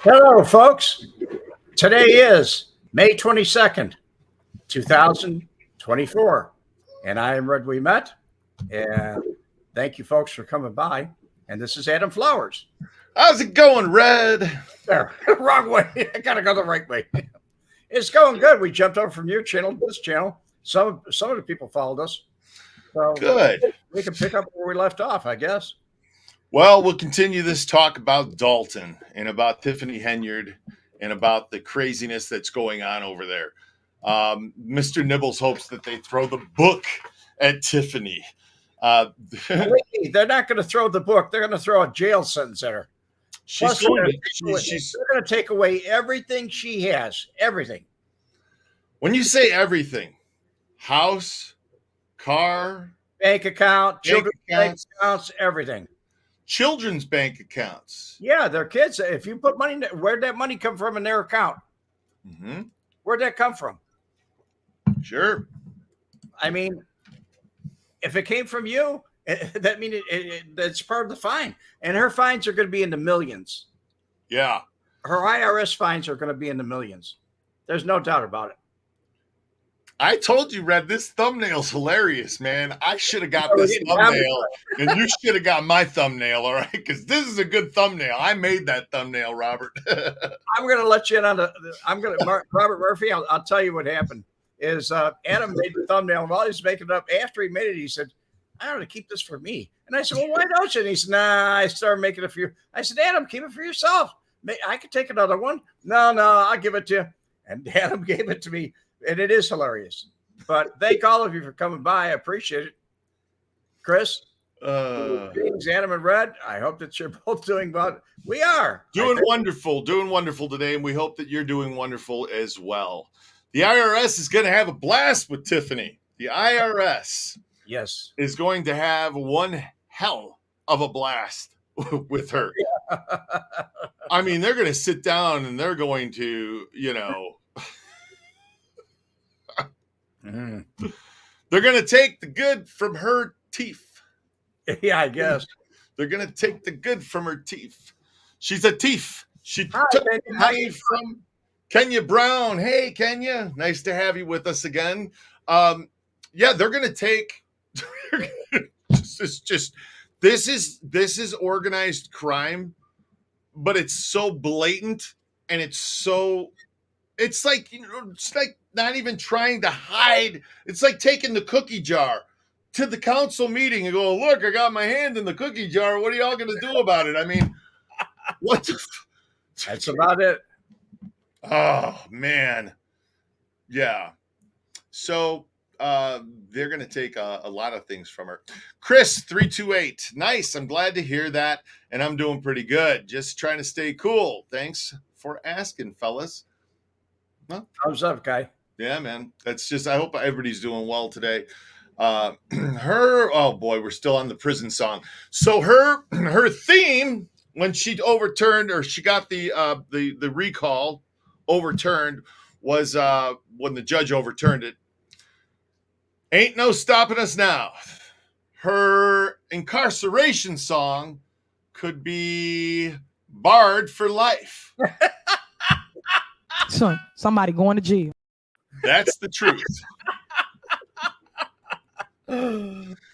Hello, folks. Today is May 22nd, 2024, and I am Wemette, and thank you, folks, for coming by. And this is Adam Flowers. How's it going, Red? There, wrong way. I gotta go the right way. It's going good. We jumped over from your channel to this channel. Some of the people followed us, so Good. we can pick up where we left off, I guess. Well, we'll continue this talk about Dalton and about Tiffany Henyard and about the craziness that's going on over there. Mr. Nibbles hopes that they throw the book at Tiffany. They're not going to throw the book. They're going to throw a jail sentence at her. They're going to take away everything she has. Everything. When you say everything, house, car, bank account, children's bank accounts, everything. Children's bank accounts. Yeah, their kids. If you put money, where'd that money come from in their account? Mm-hmm. Where'd that come from? Sure. I mean, if it came from you, that means that's part of the fine. And her fines are going to be in the millions. Yeah. Her IRS fines are going to be in the millions. There's no doubt about it. I told you, Red, this thumbnail's hilarious, man. I should have got this thumbnail, and you should have got my thumbnail, all right? Because this is a good thumbnail. I made that thumbnail, Robert. I'm going to let you in on Robert Murphy, I'll tell you what happened. Is Adam made the thumbnail, and while he was making it up, after he made it, he said, I ought to keep this for me. And I said, well, why don't you? And he said, nah, I started making it for you. I said, Adam, keep it for yourself. I could take another one. No, I'll give it to you. And Adam gave it to me. And it is hilarious. But thank all of you for coming by. I appreciate it. Chris, James, Adam, and Red, I hope that you're both doing well. We are. Doing wonderful today, and we hope that you're doing wonderful as well. The IRS is going to have a blast with Tiffany. The IRS is going to have one hell of a blast with her. Yeah. I mean, they're going to sit down and they're going to, they're going to take the good from her teeth. Yeah, I guess. They're going to take the good from her teeth. She's a thief. She took money from Kenya Brown. Hey, Kenya. Nice to have you with us again. Yeah, they're going to take this is organized crime, but it's so blatant and it's like not even trying to hide. It's like taking the cookie jar to the council meeting and go, look, I got my hand in the cookie jar. What are y'all going to do about it? I mean, what the That's about it. Oh, man. Yeah. So they're going to take a lot of things from her. Chris, 328. Nice. I'm glad to hear that. And I'm doing pretty good. Just trying to stay cool. Thanks for asking, fellas. Huh? Thumbs up, guy. Yeah, man. That's just, I hope everybody's doing well today. Oh boy, we're still on the prison song. So her theme when she overturned, or she got the recall overturned, was when the judge overturned it. Ain't no stopping us now. Her incarceration song could be barred for life. Son, somebody going to jail. That's the truth.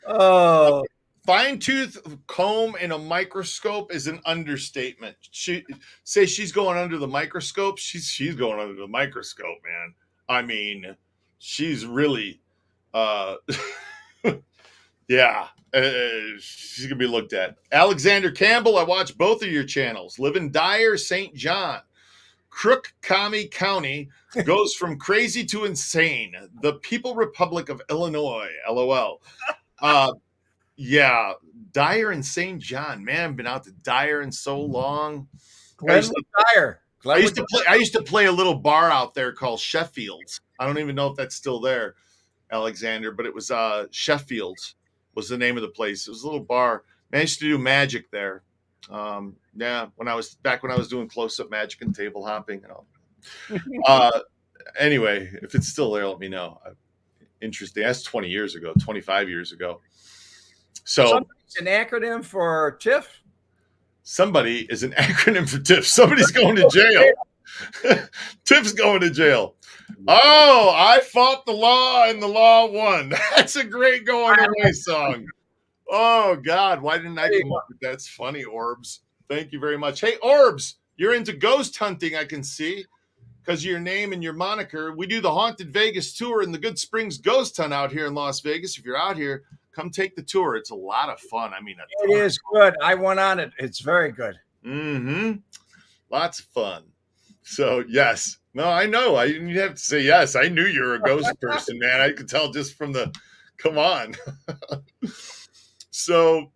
Oh, fine-tooth comb in a microscope is an understatement. She's going under the microscope. She's going under the microscope, man. I mean, she's really, yeah. She's gonna be looked at. Alexander Campbell, I watch both of your channels. Live in Dyer, St. John. Crook-Cami County goes from crazy to insane. The People Republic of Illinois, LOL. Yeah, Dyer and St. John. Man, I've been out to Dyer in so long. I used to play a little bar out there called Sheffield's. I don't even know if that's still there, Alexander, but it was Sheffield's was the name of the place. It was a little bar. Man, I used to do magic there. Yeah, when I was doing close-up magic and table hopping and all. Anyway, if it's still there, let me know. Interesting. That's 20 years ago, 25 years ago. So it's an acronym for TIFF. Somebody is an acronym for TIF. Somebody's going to jail. TIF's going to jail. Oh, I fought the law and the law won. That's a great going away song. Oh, God. Why didn't I come up with that? That's funny, Orbs. Thank you very much. Hey, Orbs, you're into ghost hunting, I can see, because of your name and your moniker. We do the Haunted Vegas tour and the Good Springs Ghost Hunt out here in Las Vegas. If you're out here, come take the tour. It's a lot of fun. I mean, it is good. I went on it. It's very good. Mm-hmm. Lots of fun. So, yes. No, I know. I didn't have to say yes. I knew you were a ghost person, man. I could tell just from the, come on. So,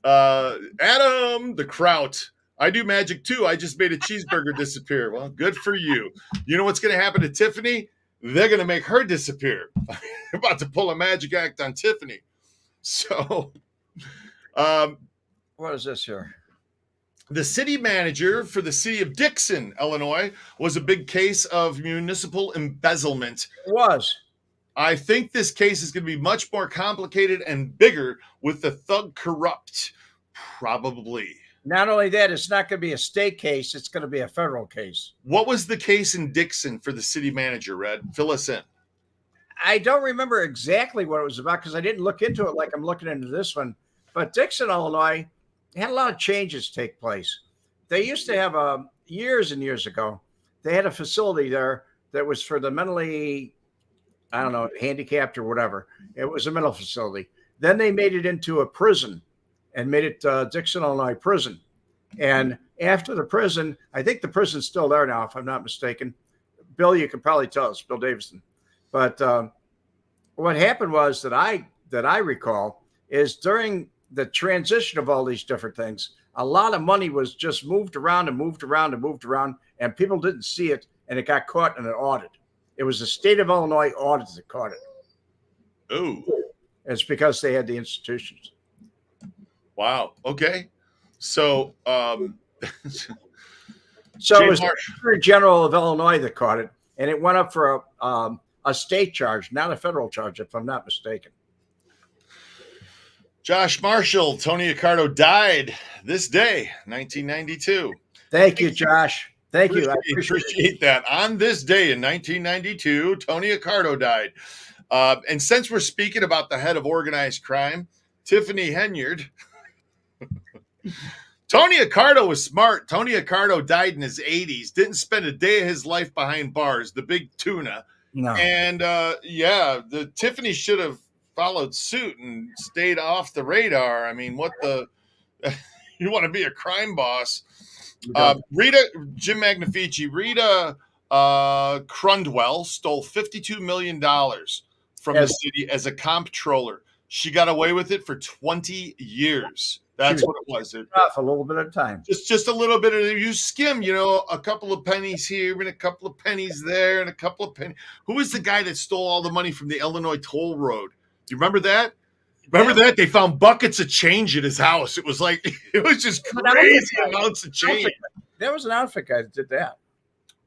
Adam the Kraut. I do magic too. I just made a cheeseburger disappear. Well, good for you. You know what's going to happen to Tiffany? They're going to make her disappear. They're about to pull a magic act on Tiffany. So, what is this here? The city manager for the city of Dixon, Illinois, was a big case of municipal embezzlement. It was. I think this case is going to be much more complicated and bigger with the thug corrupt, probably. Not only that, it's not going to be a state case. It's going to be a federal case. What was the case in Dixon for the city manager, Red? Fill us in. I don't remember exactly what it was about because I didn't look into it like I'm looking into this one. But Dixon, Illinois, had a lot of changes take place. They used to have years and years ago, they had a facility there that was for the mentally, I don't know, handicapped or whatever. It was a mental facility. Then they made it into a prison and made it Dixon, Illinois prison. And after the prison, I think the prison's still there now, if I'm not mistaken. Bill, you can probably tell us, Bill Davison. But what happened was that I recall is during the transition of all these different things, a lot of money was just moved around and moved around and moved around, and people didn't see it, and it got caught in an audit. It was the state of Illinois audit that caught it. Oh. It's because they had the institutions. Wow. Okay. So, so it was the Attorney General of Illinois that caught it, and it went up for a state charge, not a federal charge, if I'm not mistaken. Josh Marshall, Tony Accardo died this day, 1992. Thank you, Josh. Thank you. I appreciate that. On this day in 1992, Tony Accardo died. And since we're speaking about the head of organized crime, Tiffany Henyard, Tony Accardo was smart. Tony Accardo died in his 80s, didn't spend a day of his life behind bars, the big tuna. No. And the Tiffany should have followed suit and stayed off the radar. I mean, what the you want to be a crime boss? Jim Magnifici, Rita Crundwell stole $52 million from the city as a comptroller. She got away with it for 20 years. That's what it was. Off a little bit of time. Just a little bit of you skim, a couple of pennies here and a couple of pennies there and a couple of pennies. Who was the guy that stole all the money from the Illinois toll road? Do you remember that? That? They found buckets of change at his house. It was like, it was just crazy amounts of change. There was an outfit guy that did that.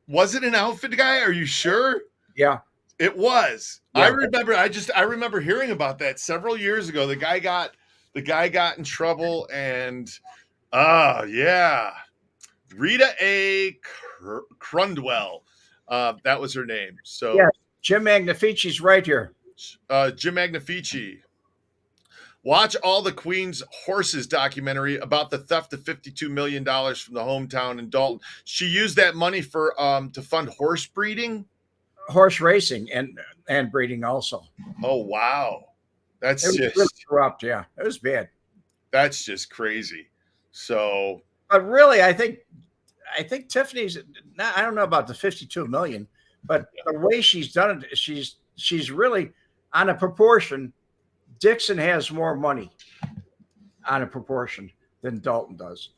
Was it an outfit guy? Are you sure? Yeah. It was. Yeah. I remember hearing about that several years ago. The guy got in trouble and Rita A. Crundwell. That was her name. So yeah, Jim Magnifici's right here. Jim Magnifici. Watch all the Queen's Horses documentary about the theft of $52 million from the hometown in Dalton. She used that money for to fund horse breeding. Horse racing and breeding also. Oh, wow. It was really corrupt. Yeah, it was bad. That's just crazy. So, but really, I think Tiffany's. I don't know about the 52 million, but the way she's done it, she's really on a proportion. Dixon has more money on a proportion than Dalton does.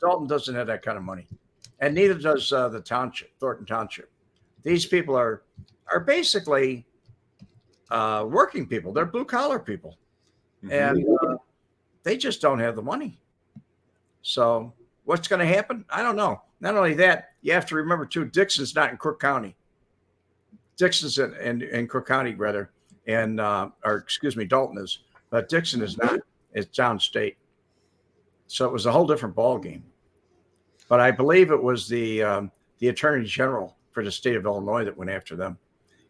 Dalton doesn't have that kind of money, and neither does the township, Thornton Township. These people are basically working people. They're blue collar people, and they just don't have the money. So what's going to happen? I don't know. Not only that, you have to remember too, Dixon's not in Cook County. Dixon's in Cook County rather, and Dalton is, but Dixon is not. It's downstate. So it was a whole different ball game. but I believe it was the Attorney General for the state of Illinois that went after them.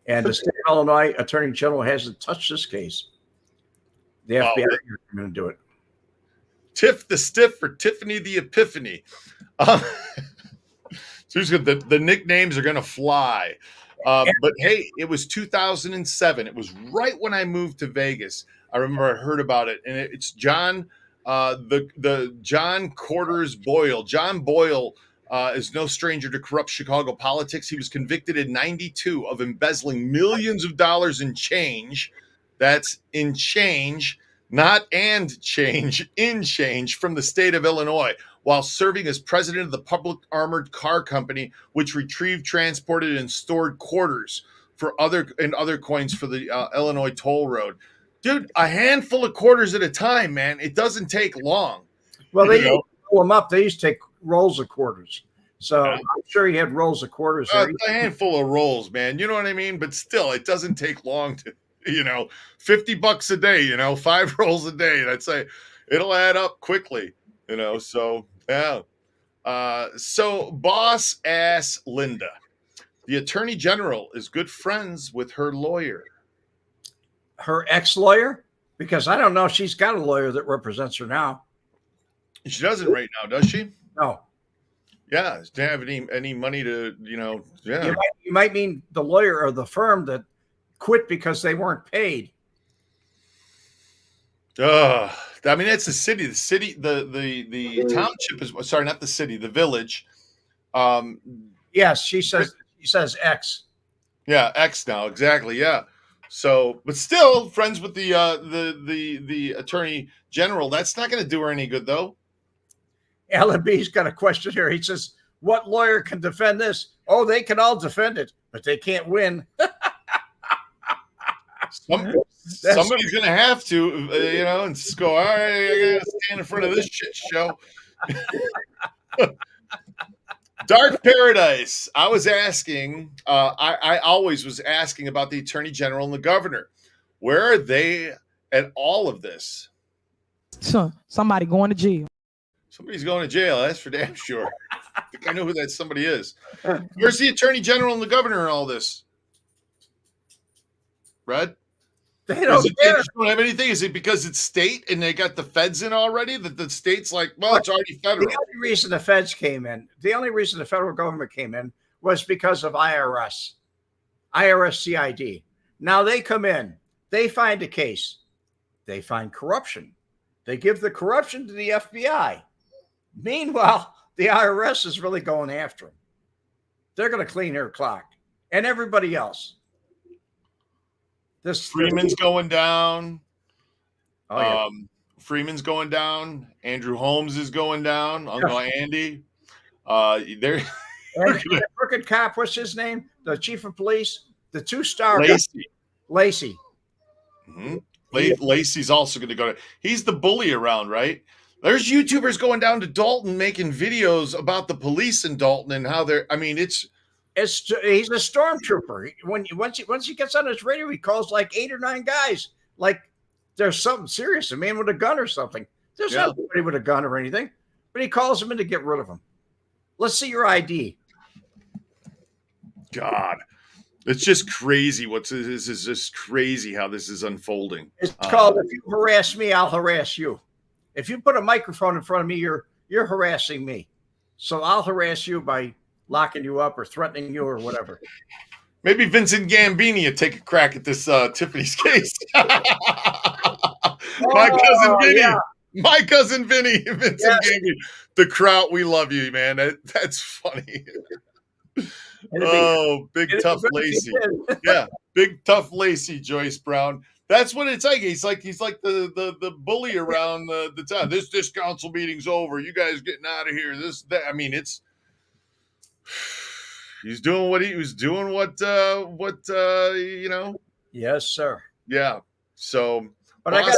And the state of Illinois Attorney General hasn't touched this case. The FBI is going to do it. Tiff the Stiff for Tiffany the Epiphany. The nicknames are going to fly. But hey, it was 2007. It was right when I moved to Vegas. I remember I heard about it, and it's John, the John Quarters Boyle. John Boyle is no stranger to corrupt Chicago politics. He was convicted in '92 of embezzling millions of dollars in change. That's in change, not and change, in change from the state of Illinois, while serving as president of the Public Armored Car Company, which retrieved, transported, and stored quarters for other coins for the Illinois toll road. Dude, a handful of quarters at a time, man. It doesn't take long. Well, they used to pull them up. They used to take rolls of quarters. So I'm sure he had rolls of quarters. A handful of rolls, man. You know what I mean? But still, it doesn't take long to, $50 a day, 5 rolls a day. I'd say it'll add up quickly, so yeah. So boss ass Linda, the Attorney General, is good friends with her lawyer. Her ex-lawyer? Because I don't know if she's got a lawyer that represents her now. She doesn't right now, does she? No. Yeah. Does she have any money to, yeah. You might mean the lawyer or the firm that quit because they weren't paid. I mean, that's the city. The city, the township is, sorry, not the city, the village. Yes, she says X. Yeah, X now, exactly. Yeah. So, but still friends with the Attorney General. That's not going to do her any good, though. Alan B's got a question here. He says, "What lawyer can defend this?" Oh, they can all defend it, but they can't win. Somebody's going to have to, and just go, all right, I got to stand in front of this shit show. Dark Paradise. I was asking, I always was asking about the Attorney General and the governor. Where are they at all of this? So, somebody going to jail. Somebody's going to jail. That's for damn sure. I think I know who that somebody is. Where's the Attorney General and the governor in all this? Red? They don't have anything. Is it because it's state and they got the feds in already? That the state's like, well, it's already federal. The only reason the feds came in, the only reason the federal government came in was because of IRS CID. Now they come in, they find a case, they find corruption, they give the corruption to the FBI. Meanwhile, the IRS is really going after them. They're going to clean their clock and everybody else. Freeman's going down. Oh, yeah. Freeman's going down. Andrew Holmes is going down. Uncle Andy. They're crooked cop. What's his name? The chief of police. The 2-star Lacey. Mm-hmm. Lacey's also going to go. He's the bully around, right? There's YouTubers going down to Dalton making videos about the police in Dalton and how they're. I mean, he's a stormtrooper. Once he gets on his radio, he calls like 8 or 9 guys. Like there's something serious, a man with a gun or something. There's not anybody with a gun or anything, but he calls them in to get rid of them. Let's see your ID. God, it's just crazy. This is just crazy how this is unfolding. It's called, if you harass me, I'll harass you. If you put a microphone in front of me, you're harassing me. So I'll harass you by locking you up or threatening you or whatever. Maybe Vincent Gambini would take a crack at this Tiffany's case. My cousin Vinny. Yeah. My cousin Vinny. Vincent Gambini. The Kraut, we love you, man. That's funny. Big tough Lacey. Yeah, big tough Lacey, Joyce Brown. That's what it's like. He's like the bully around the town. This council meeting's over. You guys getting out of here. I mean, it's he's doing what he was doing. Yes, sir. Yeah. So, but I got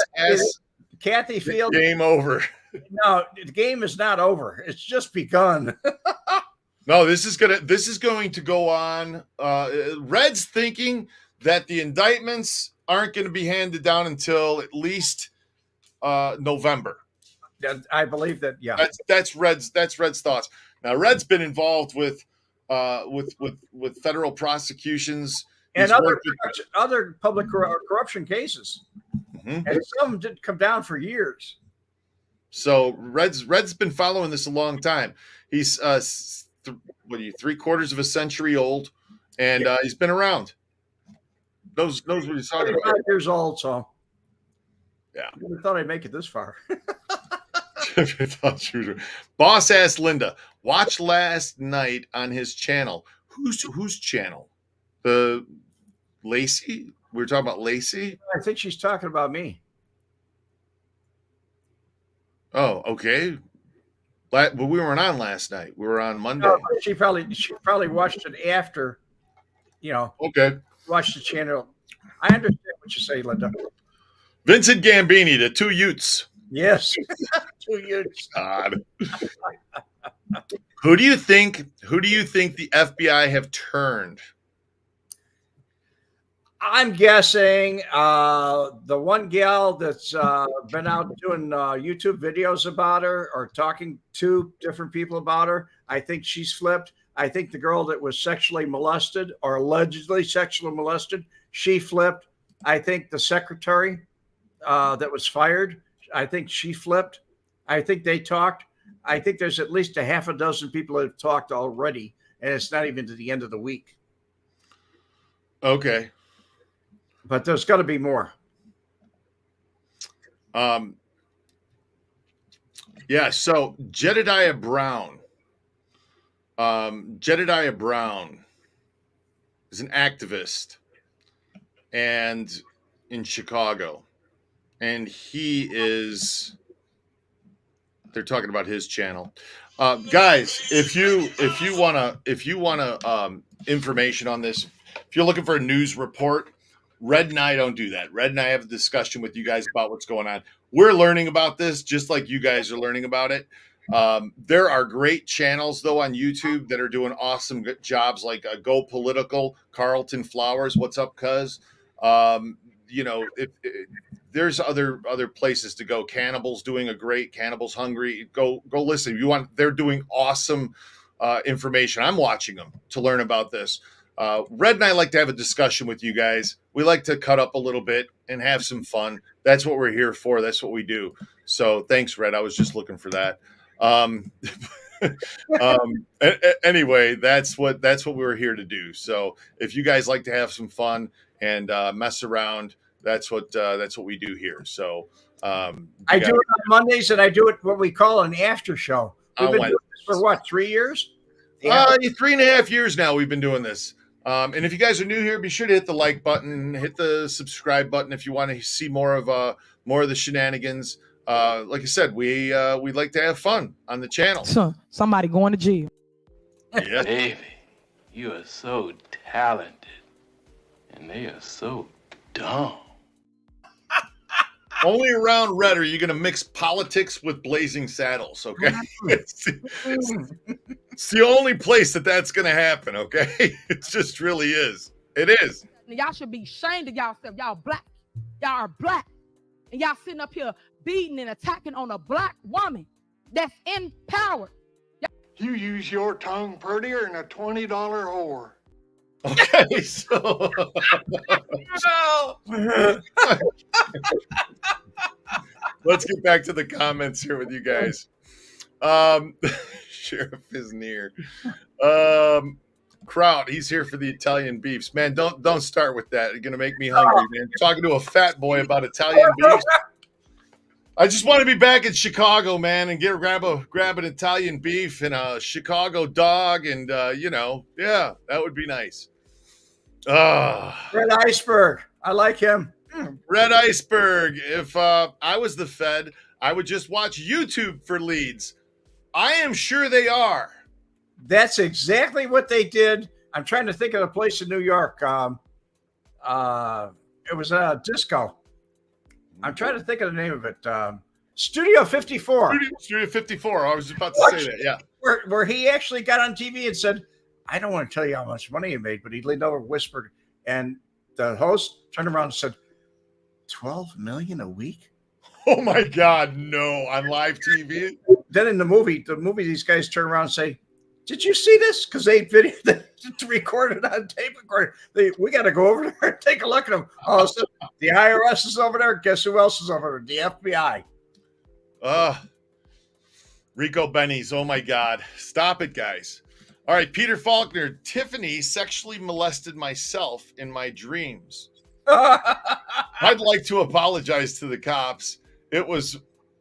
Kathy Field. Game over. No, the game is not over. It's just begun. No, this is going to go on. Red's thinking that the indictments aren't going to be handed down until at least November. I believe that. Yeah, that's Red's thoughts. Now, Red's been involved with federal prosecutions and other public corruption cases, and some didn't come down for years. So Red's been following this a long time. He's 3/4 of a century old, and he's been around. Knows what he's talking about. 35 years old, so yeah. I never thought I'd make it this far. Boss asked Linda, watch last night on his channel. Whose channel? The Lacey? We were talking about Lacey? I think she's talking about me. Oh, okay. But we weren't on last night. We were on Monday. No, she probably watched it after, Okay. Watched the channel. I understand what you say, Linda. Vincent Gambini, the two Utes. Yes. 2 Utes. God. Who do you think the FBI have turned? I'm guessing the one gal that's been out doing YouTube videos about her or talking to different people about her. I think she's flipped. I think the girl that was sexually molested or allegedly sexually molested, she flipped. I think the secretary that was fired, I think she flipped. I think they talked. I think there's at least a half a dozen people that have talked already, and it's not even to the end of the week. Okay. But there's got to be more. Yeah, so Jedediah Brown. Jedediah Brown is an activist and in Chicago. And they're talking about his channel. Guys, if you wanna information on this, if you're looking for a news report, Red and I don't do that. Red and I have a discussion with you guys about what's going on. We're learning about this just like you guys are learning about it. There are great channels, though, on YouTube that are doing awesome jobs, like Go Political, Carlton Flowers. What's up, cuz? There's other places to go. Cannibals doing a great. Cannibals Hungry. Go listen. If you want, they're doing awesome information. I'm watching them to learn about this. Red and I like to have a discussion with you guys. We like to cut up a little bit and have some fun. That's what we're here for. That's what we do. So thanks, Red. I was just looking for that. Anyway, that's what we were here to do. So if you guys like to have some fun and mess around, that's what we do here. So I do it on Mondays, and I do it what we call an after show. We've been doing this for what, 3 years? 3.5 years now we've been doing this. And if you guys are new here, be sure to hit the like button, hit the subscribe button if you want to see more of the shenanigans. Like I said, we like to have fun on the channel. So, somebody going to jail. Yeah. Baby, you are so talented, and they are so dumb. Only around Red are you going to mix politics with Blazing Saddles, okay? It's the only place that's going to happen, okay? It just really is. It is. Y'all should be ashamed of yourself. Y'all black. Y'all are black. And y'all sitting up here beating and attacking on a black woman that's in power. You use your tongue prettier than a $20 whore. Okay, so let's get back to the comments here with you guys. Sheriff is near. Kraut, he's here for the Italian beefs. Man, don't start with that. You're gonna make me hungry, man. Talking to a fat boy about Italian beefs. I just want to be back in Chicago, man, and grab an Italian beef and a Chicago dog, and yeah, that would be nice. Red Iceberg, I like him. Red Iceberg. If I was the Fed, I would just watch YouTube for leads. I am sure they are. That's exactly what they did. I'm trying to think of a place in New York. It was a disco. I'm trying to think of the name of it. Studio 54. Studio 54. I was about to say that. Yeah. Where he actually got on TV and said, "I don't want to tell you how much money he made," but he leaned over, whispered, and the host turned around and said, 12 million a week? Oh my God, no! On live TV. Then in the movie, these guys turn around and say, "Did you see this?" Because they recorded on tape recorder. We got to go over there and take a look at them. Oh, so the IRS is over there. Guess who else is over there? The FBI. Rico Benny's. Oh my God! Stop it, guys. All right, Peter Faulkner. Tiffany sexually molested myself in my dreams. I'd like to apologize to the cops. It was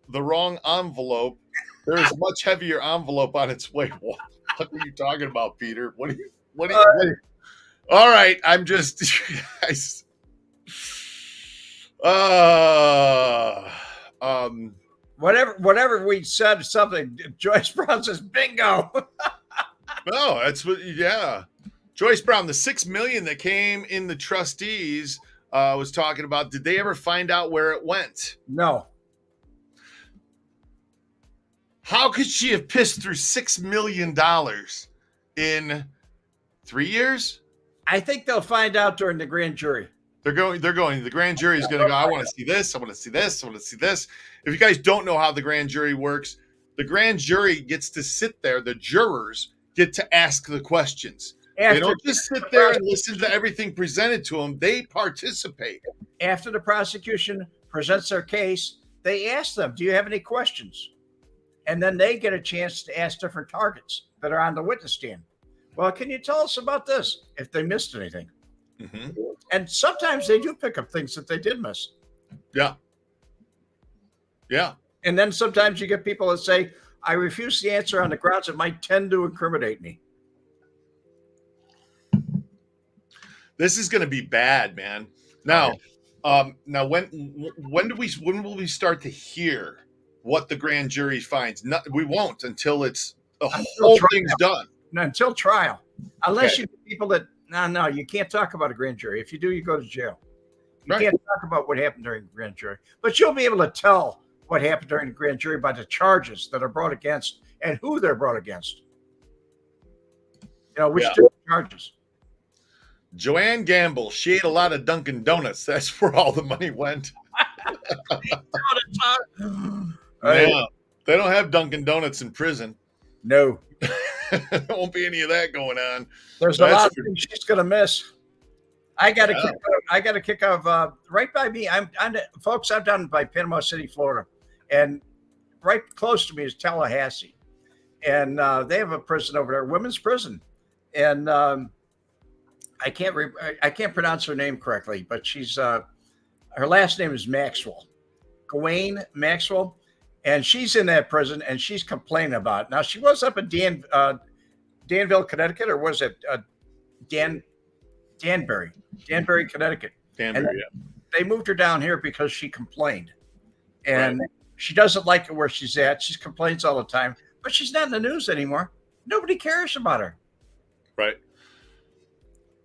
the wrong envelope. There is a much heavier envelope on its way. What are you talking about, Peter? What are you? All right, I'm just, guys. Whatever we said, something. Joyce Brown says, "Bingo." No, that's what. Yeah, Joyce Brown. The $6 million that came in the trustees was talking about. Did they ever find out where it went? No. How could she have pissed through $6 million in 3 years? I think they'll find out during the grand jury. They're going. The grand jury is going to go, I want to see this. I want to see this. I want to see this. If you guys don't know how the grand jury works, the grand jury gets to sit there. The jurors get to ask the questions. They don't just sit there and listen to everything presented to them. They participate. After the prosecution presents their case, they ask them, "Do you have any questions?" And then they get a chance to ask different targets that are on the witness stand. Well, can you tell us about this if they missed anything? Mm-hmm. And sometimes they do pick up things that they did miss. Yeah. Yeah. And then sometimes you get people that say, "I refuse the answer on the grounds it might tend to incriminate me." This is going to be bad, man. Now, when will we start to hear what the grand jury finds? We won't until it's the whole thing's done. Until trial, unless you people that no, you can't talk about a grand jury. If you do, you go to jail. You can't talk about what happened during the grand jury, but you'll be able to tell what happened during the grand jury by the charges that are brought against and who they're brought against. Which charges. Joanne Gamble, she ate a lot of Dunkin' Donuts. That's where all the money went. Yeah, they don't have Dunkin' Donuts in prison. No. There won't be any of that going on. There's a lot of things she's going to miss. I got to kick off right by me. I'm down by Panama City, Florida, and right close to me is Tallahassee, and they have a prison over there, women's prison, and I can't pronounce her name correctly, but she's her last name is Maxwell, Gawain Maxwell, and she's in that prison and she's complaining about it. Now she was up in Danville, Connecticut, or was it Danbury, Connecticut? Danbury, yeah. They moved her down here because she complained, and she doesn't like it where she's at. She complains all the time, but she's not in the news anymore. Nobody cares about her. Right.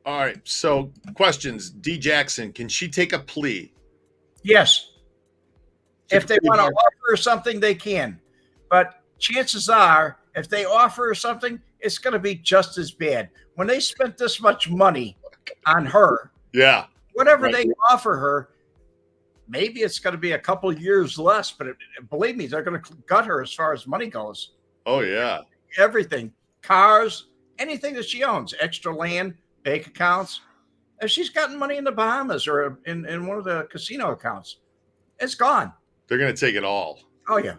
All right. So questions. D. Jackson, can she take a plea? Yes. If they want to offer her something, they can. But chances are, if they offer her something, it's going to be just as bad. When they spent this much money on her, whatever they offer her, maybe it's going to be a couple years less. But believe me, they're going to gut her as far as money goes. Oh, yeah. Everything. Cars, anything that she owns, extra land, bank accounts. If she's gotten money in the Bahamas or in one of the casino accounts, it's gone. They're going to take it all. Oh, yeah.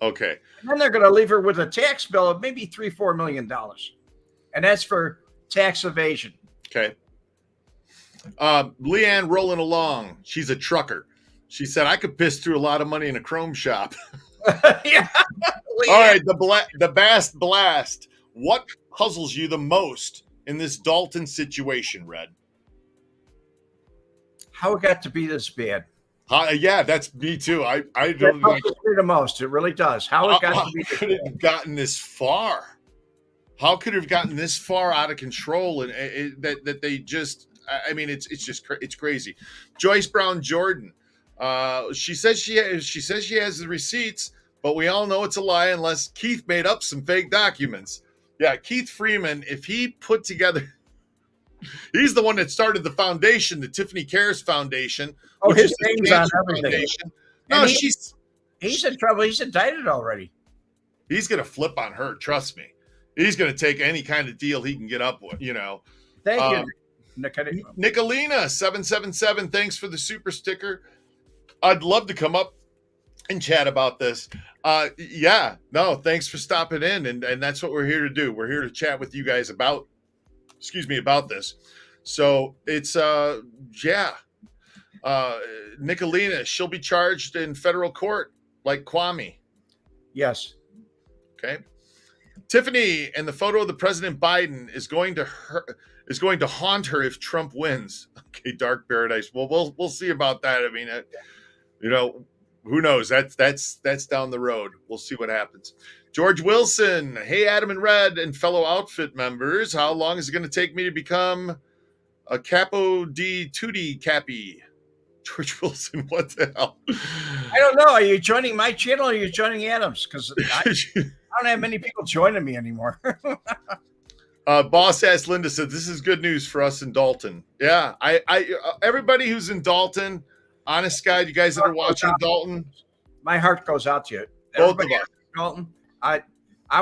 Okay. And then they're going to leave her with a tax bill of maybe $3-4 million. And that's for tax evasion. Okay. Leanne rolling along. She's a trucker. She said, I could piss through a lot of money in a chrome shop. Yeah. All right. The Bast Blast. What puzzles you the most in this Dalton situation, Red? How it got to be this bad. Yeah, that's me too. I don't know. The most. It really does. How it got to be could it have gotten this far? How could it have gotten this far out of control? And that they just, I mean, it's crazy. Joyce Brown Jordan. She says she has the receipts, but we all know it's a lie unless Keith made up some fake documents. Yeah, Keith Freeman, if he put together, he's the one that started the foundation, the Tiffany Cares Foundation. Oh, his name's on everything. No, He's in trouble. He's indicted already. He's going to flip on her. Trust me. He's going to take any kind of deal he can get up with, Thank you, Nicolina 777. Thanks for the super sticker. I'd love to come up and chat about this. Thanks for stopping in. And that's what we're here to do. We're here to chat with you guys about this. So it's, Nicolina, she'll be charged in federal court like Kwame. Yes. Okay. Tiffany, and the photo of the President Biden is going to haunt her if Trump wins. Okay, Dark Paradise. Well, we'll see about that. I mean, who knows? That's down the road. We'll see what happens. George Wilson, hey, Adam and Red and fellow outfit members, how long is it going to take me to become a capo di tutti cappy? George Wilson, what the hell? I don't know. Are you joining my channel or are you joining Adam's? Because I don't have many people joining me anymore. Boss ass Linda said, this is good news for us in Dalton. Yeah, I everybody who's in Dalton, honest guy, you guys that are watching Dalton, my heart goes out to you. Both of us. Dalton, I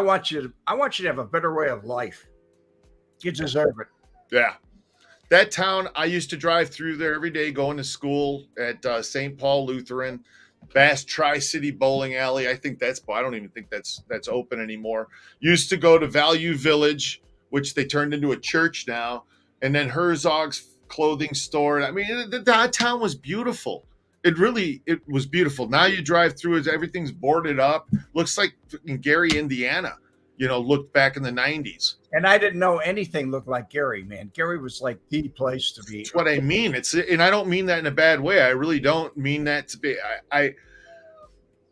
want you to have a better way of life. You deserve it. Yeah. That town, I used to drive through there every day going to school at St. Paul Lutheran, Bass Tri-City Bowling Alley. I don't even think that's open anymore. Used to go to Value Village, which they turned into a church now, and then Herzog's clothing store. I mean, that town was beautiful. It was beautiful. Now you drive through it, everything's boarded up. Looks like in Gary, Indiana, looked back in the 90s. And I didn't know anything looked like Gary, man. Gary was like the place to be. That's what I mean. And I don't mean that in a bad way. I really don't mean that to be.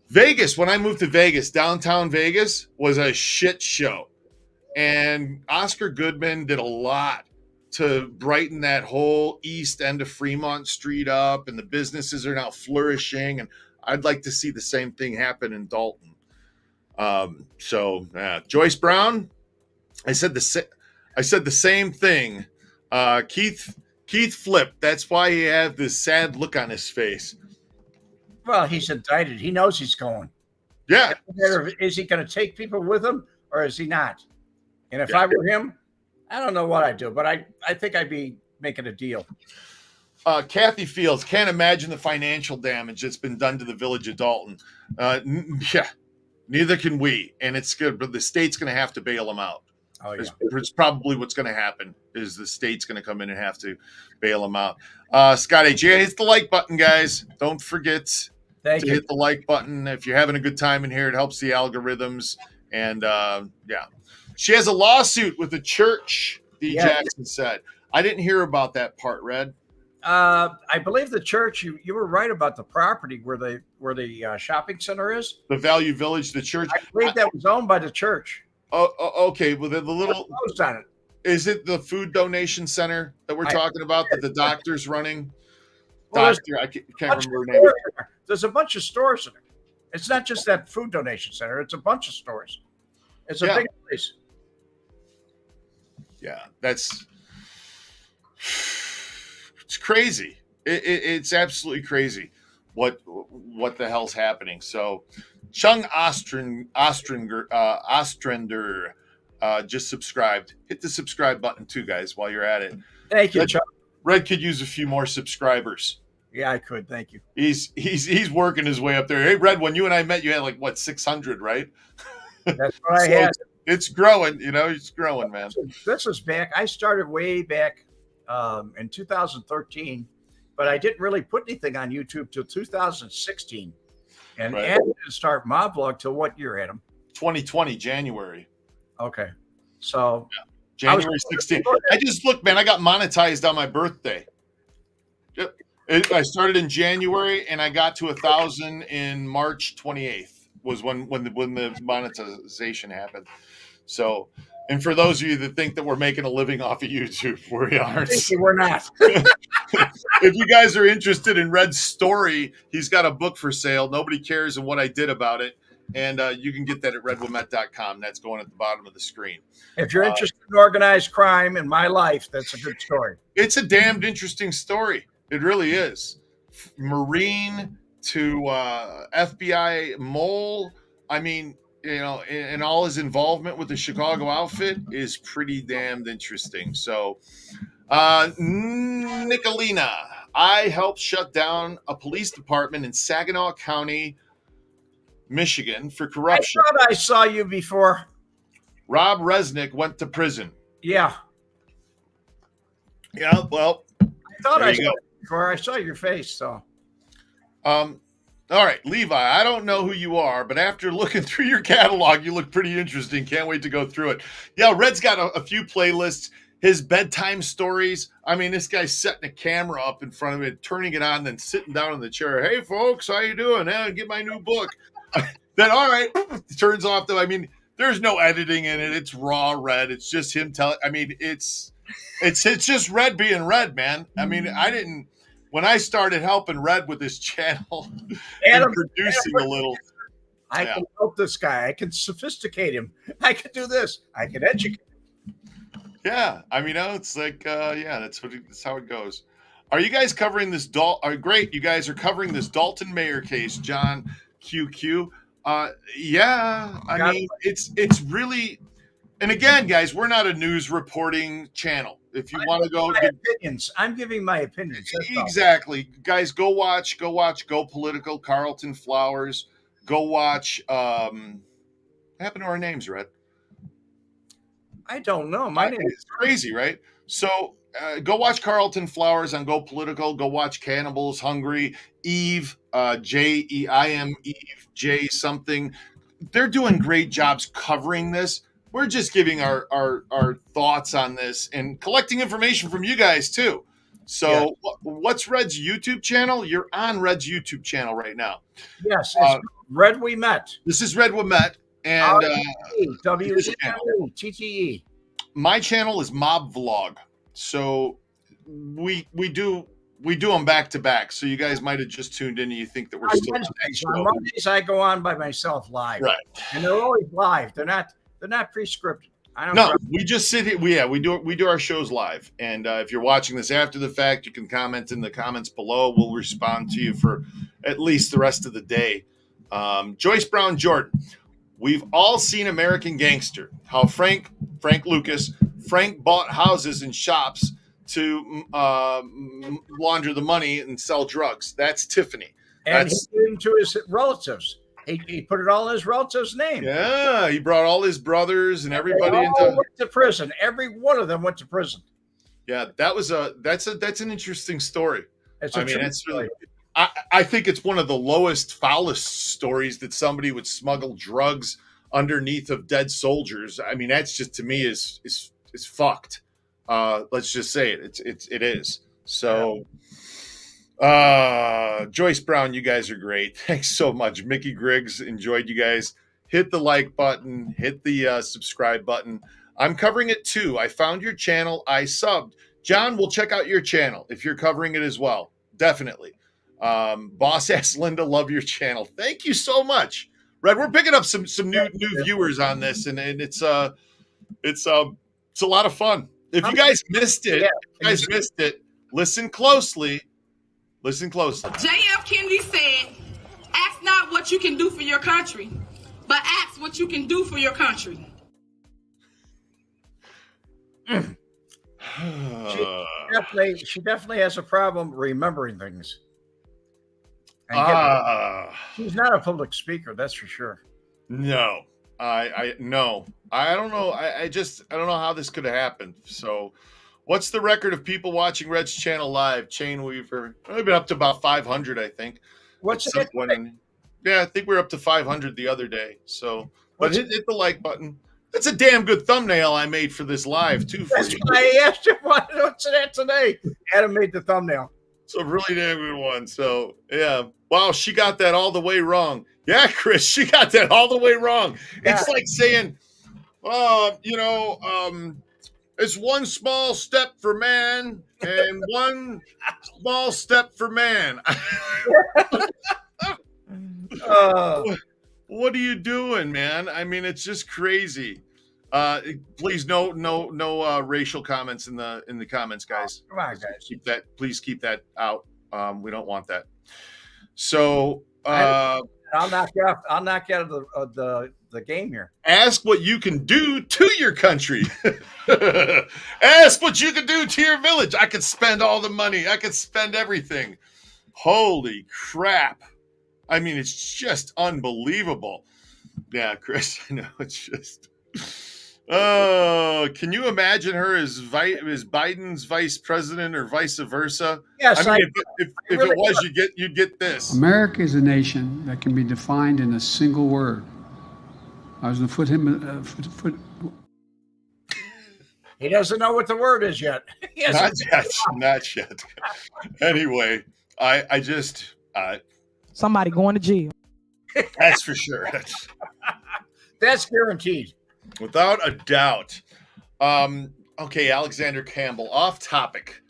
Vegas, when I moved to Vegas, downtown Vegas was a shit show. And Oscar Goodman did a lot to brighten that whole east end of Fremont Street up, and the businesses are now flourishing. And I'd like to see the same thing happen in Dalton. Joyce Brown, I said the same thing. Keith flipped. That's why he had this sad look on his face. Well, he's indicted. He knows he's going. Yeah. Is he going to take people with him or is he not? And if I were him, I don't know what I'd do, but I think I'd be making a deal. Kathy Fields, can't imagine the financial damage that's been done to the village of Dalton. Neither can we. And it's good, but the state's going to have to bail them out. Oh, yeah. It's probably what's going to happen is the state's going to come in and have to bail them out. Scott H. Yeah, hit the like button, guys. Don't forget to hit the like button. If you're having a good time in here, it helps the algorithms. And she has a lawsuit with the church, D. Jackson said. I didn't hear about that part, Red. I believe the church, you were right about the property where the shopping center is. The Value Village, the church. I believe that was owned by the church. Oh, okay. Well, the little on it. Is it the food donation center that we're talking about that the doctor's running? Well, I can't remember her name. There's a bunch of stores in it. It's not just that food donation center. It's a bunch of stores. It's a big place. Yeah, it's crazy. It's absolutely crazy what the hell's happening. So Chung Ostrander just subscribed. Hit the subscribe button too, guys, while you're at it. Thank you, Chuck. Red could use a few more subscribers. Yeah, I could. Thank you. He's working his way up there. Hey, Red, when you and I met, you had 600, right? That's what I had. It's growing, it's growing, man. This was back. I started way back in 2013, but I didn't really put anything on YouTube till 2016. And I didn't start my vlog till what year, Adam? 2020, January. Okay. So January 16th. I just looked, man, I got monetized on my birthday. I started in January and I got to 1,000 in March 28th was when the monetization happened. So, and for those of you that think that we're making a living off of YouTube, we aren't. We're not. If you guys are interested in Red's story, he's got a book for sale. Nobody cares and what I did about it. And you can get that at redwemette.com. That's going at the bottom of the screen. If you're interested in organized crime in my life, that's a good story. It's a damned interesting story. It really is. Marine to FBI mole. I mean, and all his involvement with the Chicago outfit is pretty damned interesting. So, Nicolina, I helped shut down a police department in Saginaw County, Michigan for corruption. I thought I saw you before. Rob Resnick went to prison. Yeah. Yeah, well, I thought I saw go. you before. I saw your face, so. All right, Levi, I don't know who you are, but after looking through your catalog, you look pretty interesting. Can't wait to go through it. Yeah, Red's got a few playlists. His bedtime stories. I mean, this guy's setting a camera up in front of it, turning it on, then sitting down in the chair. Hey, folks, how you doing? Get my new book. Then, all right, turns off. I mean, there's no editing in it. It's raw Red. It's just him telling. I mean, it's just Red being Red, man. I mean, when I started helping Red with this channel and producing a little. I can help this guy. I can sophisticate him. I can do this. I can educate him. Yeah. I mean, it's like, that's how it goes. Are you guys covering this? Great. You guys are covering this Dalton Mayer case, John QQ. Yeah. I mean, it's really, and again, guys, we're not a news reporting channel. If you want to go get opinions, I'm giving my opinions. Exactly. Guys, go watch Go Political, Carlton Flowers. Go watch what happened to our names, Red? I don't know. My name is crazy, right? So go watch Carlton Flowers on Go Political. Go watch Cannibals Hungry, Eve, Jeim Eve, J something. They're doing great jobs covering this. We're just giving our thoughts on this and collecting information from you guys too. So what's Red's YouTube channel? You're on Red's YouTube channel right now. Yes, it's Red Wemette. This is Red Wemette. And WTTE. My channel is Mob Vlog. So we do them back to back. So you guys might have just tuned in and you think that we're still on Mondays I go on by myself live. Right. And they're always live. They're not pre-scripted. We just sit here. We do our shows live. And if you're watching this after the fact, you can comment in the comments below. We'll respond to you for at least the rest of the day. Joyce Brown Jordan. We've all seen American Gangster, how Frank bought houses and shops to launder the money and sell drugs. That's Tiffany. And he gave them to his relatives. He put it all in his relatives' name. Yeah, he brought all his brothers and everybody went to prison. Every one of them went to prison. Yeah, that's an interesting story. It's really. I think it's one of the lowest, foulest stories that somebody would smuggle drugs underneath of dead soldiers. I mean, that's just, to me, is fucked. Let's just say it. It is. So, Joyce Brown, you guys are great. Thanks so much. Mickey Griggs, enjoyed you guys. Hit the like button. Hit the subscribe button. I'm covering it too. I found your channel. I subbed. John, we'll check out your channel if you're covering it as well. Definitely. Boss ass Linda, love your channel. Thank you so much. Red, we're picking up some new viewers on this, and it's a lot of fun. If you guys missed it, listen closely. Listen closely. J.F. Kennedy said, "Ask not what you can do for your country, but ask what you can do for your country." She definitely has a problem remembering things. She's not a public speaker, that's for sure. No, I don't know. I don't know how this could have happened. So, what's the record of people watching Red's channel live? Chain Weaver, we've been up to about 500, I think. What's it? Yeah, I think we were up to 500 the other day. So let's hit the like button. That's a damn good thumbnail I made for this live too. That's why I asked you what's that today. Adam made the thumbnail. It's a really damn good one. So yeah. Wow, she got that all the way wrong. Yeah, Chris, she got that all the way wrong. Yeah. It's like saying, it's one small step for man and one small step for man. What are you doing, man? I mean, it's just crazy. Please, no racial comments in the comments, guys. Come on, guys. Please keep that out. We don't want that. So I'll knock you out. I'll knock you out of the game here. ask what you can do to your country. Ask what you can do to your village. I could spend all the money. I could spend everything. Holy crap. I mean, it's just unbelievable. Yeah, Chris, I know it's just. Oh, can you imagine her as Biden's vice president or vice versa? Yes, I mean, if it was, you'd get this. America is a nation that can be defined in a single word. I was going to put him. He doesn't know what the word is yet. Not yet. Anyway, I just. Somebody going to jail. That's for sure. That's guaranteed. Without a doubt. Okay, Alexander Campbell, off topic.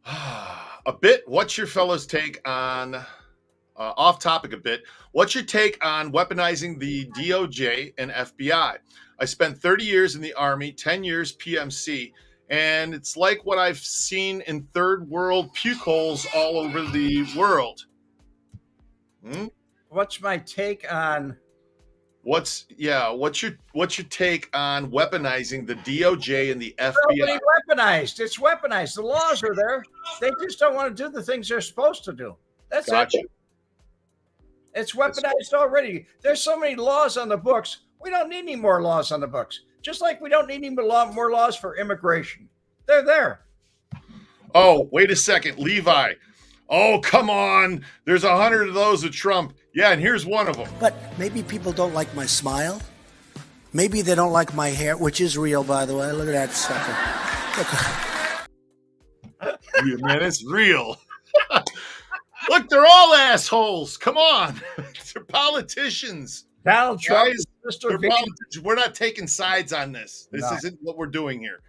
A bit. What's your fellows' take on off topic a bit? What's your take on weaponizing the DOJ and FBI? I spent 30 years in the Army, 10 years PMC, and it's like what I've seen in third world puke holes all over the world. What's my take on? What's your take on weaponizing the DOJ and the FBI? It's weaponized. It's weaponized. The laws are there. They just don't want to do the things they're supposed to do. That's gotcha. it. It's weaponized already. There's so many laws on the books. We don't need any more laws on the books. Just like we don't need any more laws for immigration. They're there. Oh, wait a second, Levi. Oh, come on. There's 100 of those with Trump. Yeah, and here's one of them. But maybe people don't like my smile. Maybe they don't like my hair, which is real, by the way. Look at that sucker. Yeah, man, it's real. Look, they're all assholes. Come on. They're politicians. Donald Trump, we're not taking sides on this. This isn't what we're doing here.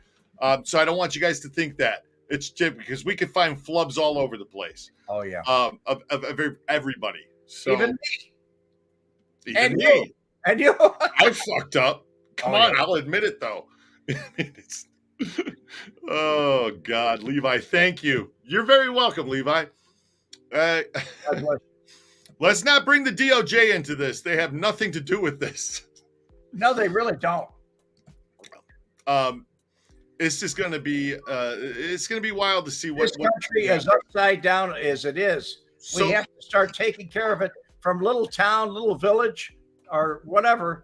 So I don't want you guys to think that. It's because we could find flubs all over the place. Oh, yeah. Of everybody. So, even me. And me. You. And you. I fucked up. Come on, yeah. I'll admit it, though. Oh, God. Levi, thank you. You're very welcome, Levi. Let's not bring the DOJ into this. They have nothing to do with this. No, they really don't. It's just going to be it's going to be wild to see this country as upside down as it is. So, we have to start taking care of it from little town, little village, or whatever,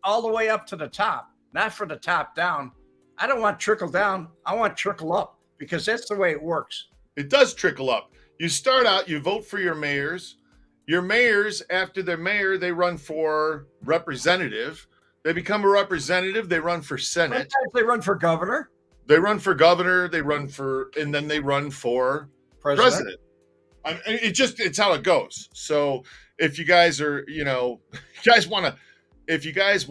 all the way up to the top. Not from the top down. I don't want trickle down. I want trickle up because that's the way it works. It does trickle up. You start out, you vote for your mayors. Your mayors, after they're mayor, they run for representative. They become a representative. They run for Senate. Sometimes they run for governor. They run for governor. And then they run for president. It's how it goes. So if you guys are, if you guys want to, if you guys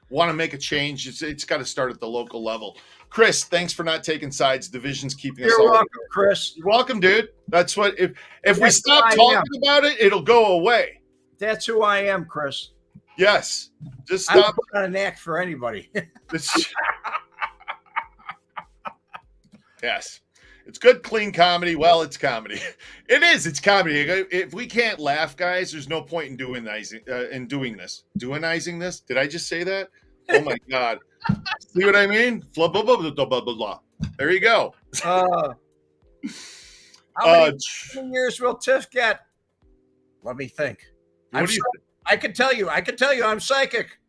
want to make a change, it's got to start at the local level. Chris, thanks for not taking sides. Division's keeping us all. You're welcome, Chris. You're welcome, dude. That's what, if we stop talking about it, it'll go away. That's who I am, Chris. Yes. Just stop. I'm not an act for anybody. Yes. It's good, clean comedy. Well, it's comedy. It is. It's comedy. If we can't laugh, guys, there's no point in doing this. Doinizing this? Did I just say that? Oh, my God. See what I mean? Blah, blah, blah, blah, blah, blah, blah. There you go. How many years will Tiff get? Let me think. I can tell you. I'm psychic.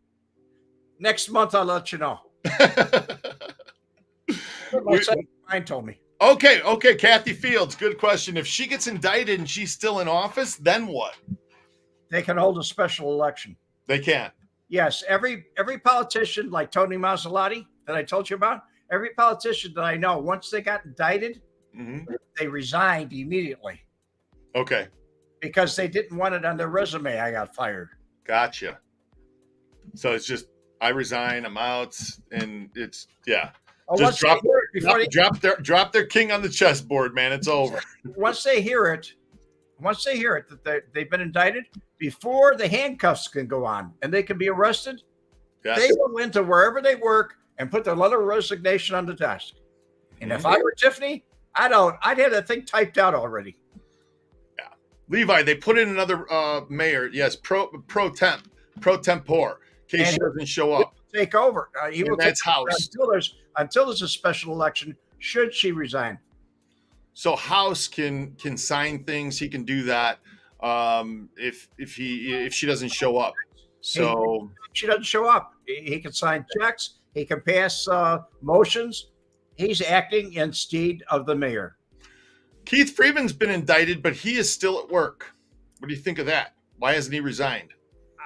Next month, I'll let you know. My psychic mind told me. Okay. Kathy Fields, good question. If she gets indicted and she's still in office, then what? They can hold a special election. They can. Yes, every politician like Tony Mazzalotti that I told you about, every politician that I know, once they got indicted, they resigned immediately. Okay. Because they didn't want it on their resume. I got fired. Gotcha. So it's just, I resign, I'm out, and it's, yeah. Oh, just drop their king on the chessboard, man. It's over. Once they hear it that they've been indicted, before the handcuffs can go on and they can be arrested, they go into wherever they work and put their letter of resignation on the desk. And if I were Tiffany, I'd have that thing typed out already. Yeah. Levi, they put in another mayor. Yes, pro tempore. In case she doesn't show up. Take over. He will that's House. Until there's a special election, should she resign. So House can sign things. He can do that if she doesn't show up. So if she doesn't show up, he can sign checks. He can pass motions. He's acting instead of the mayor. Keith Freeman's been indicted, but he is still at work. What do you think of that? Why hasn't he resigned?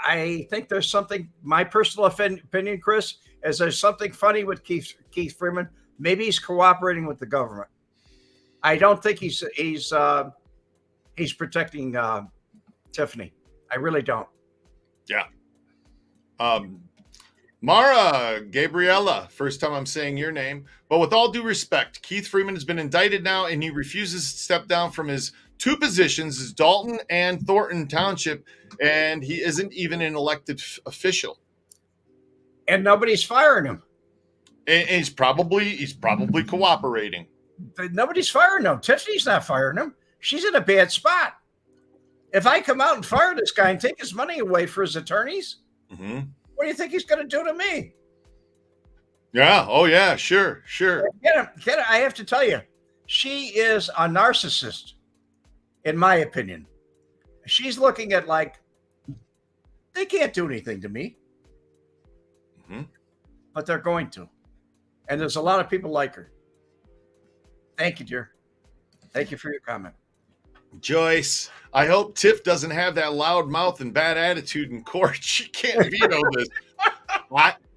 I think there's something, my personal opinion, Chris, is there's something funny with Keith Freeman. Maybe he's cooperating with the government. I don't think he's protecting Tiffany. I really don't. Yeah. Mara Gabriella, first time I'm saying your name. But with all due respect, Keith Freeman has been indicted now, and he refuses to step down from his two positions as Dalton and Thornton Township, and he isn't even an elected official. And nobody's firing him. And he's probably cooperating. Nobody's firing him. Tiffany's not firing him. She's in a bad spot. If I come out and fire this guy and take his money away for his attorneys, what do you think he's going to do to me? Yeah. Oh, yeah. Sure. Get him. I have to tell you, she is a narcissist, in my opinion. She's looking at like, they can't do anything to me. But they're going to. And there's a lot of people like her. Thank you, dear. Thank you for your comment. Joyce, I hope Tiff doesn't have that loud mouth and bad attitude in court. She can't veto this.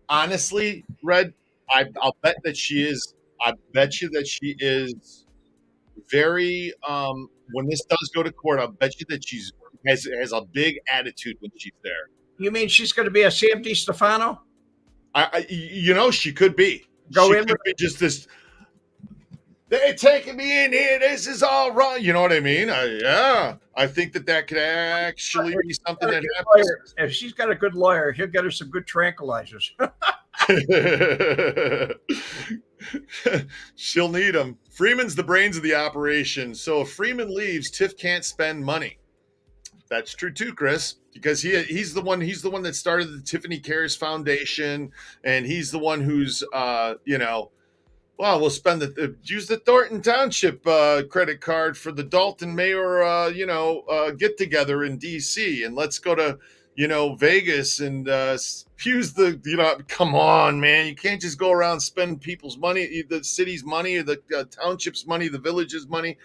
Honestly, Red, I'll bet that she is. I bet you that she is very. When this does go to court, I'll bet you that she's has a big attitude when she's there. You mean she's going to be a Sam DiStefano? She could be. She could be just this. They're taking me in here. This is all wrong. You know what I mean? I think that could actually be something that happens. If she's got a good lawyer, he'll get her some good tranquilizers. She'll need them. Freeman's the brains of the operation. So if Freeman leaves, Tiff can't spend money. That's true too, Chris, because he's the one that started the Tiffany Cares Foundation, and he's the one who's well, we'll spend use the Thornton Township credit card for the Dalton Mayor get together in DC, and let's go to Vegas and use the come on, man, you can't just go around spending people's money, the city's money, or the township's money, the village's money.